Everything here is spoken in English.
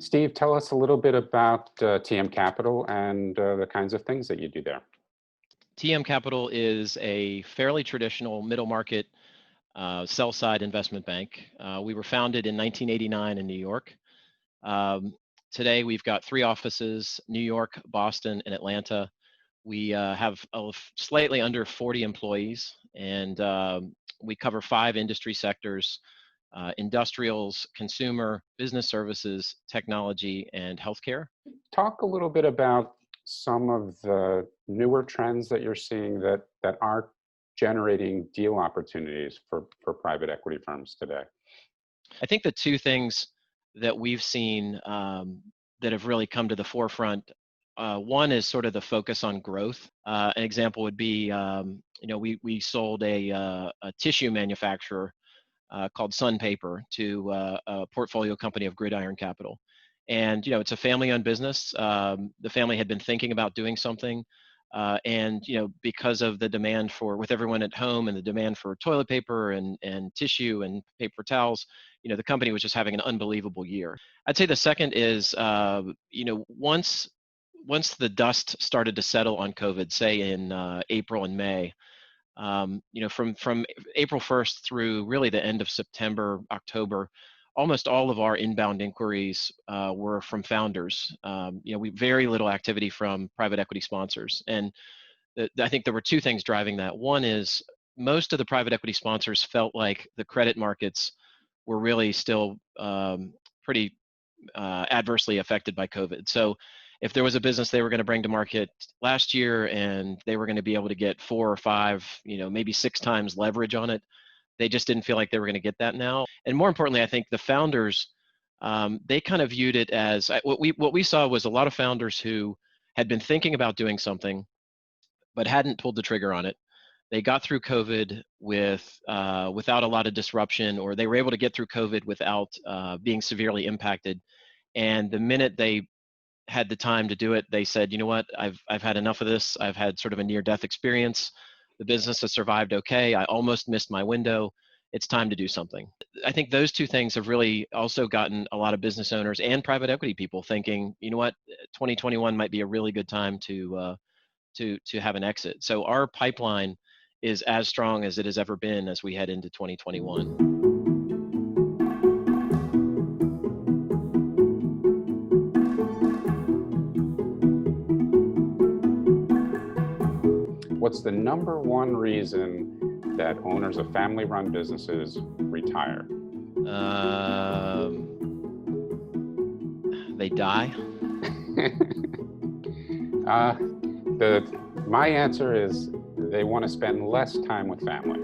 Steve, tell us a little bit about TM Capital and the kinds of things that you do there. TM Capital is a fairly traditional middle market sell side investment bank. We were founded in 1989 in New York. Um, Today, we've got three offices: New York, Boston, and Atlanta. We have slightly under 40 employees, and we cover five industry sectors: industrials, consumer, business services, technology, and healthcare. Talk a little bit about some of the newer trends that you're seeing that are generating deal opportunities for private equity firms today. I think the two things that we've seen that have really come to the forefront. One is sort of the focus on growth. An example would be, we sold a tissue manufacturer called Sun Paper to a portfolio company of Gridiron Capital. And it's a family-owned business. The family had been thinking about doing something, and because of the demand with everyone at home and the demand for toilet paper and tissue and paper towels, the company was just having an unbelievable year. I'd say the second is, once the dust started to settle on COVID, say in April and May, from April 1st through really the end of September, October, almost all of our inbound inquiries were from founders. We very little activity from private equity sponsors, and I think there were two things driving that. One is most of the private equity sponsors felt like the credit markets were really still pretty adversely affected by COVID. So if there was a business they were going to bring to market last year and they were going to be able to get 4 or 5, maybe 6 times leverage on it, they just didn't feel like they were going to get that now. And more importantly, I think the founders, they kind of viewed it as what we saw was a lot of founders who had been thinking about doing something but hadn't pulled the trigger on it. They got through COVID without a lot of disruption, or they were able to get through COVID without being severely impacted. And the minute they had the time to do it, they said, you know what, I've had enough of this. I've had sort of a near-death experience. The business has survived okay. I almost missed my window. It's time to do something. I think those two things have really also gotten a lot of business owners and private equity people thinking, you know what, 2021 might be a really good time to have an exit. So our pipeline is as strong as it has ever been as we head into 2021. What's the number one reason that owners of family-run businesses retire? They die. My answer is they want to spend less time with family.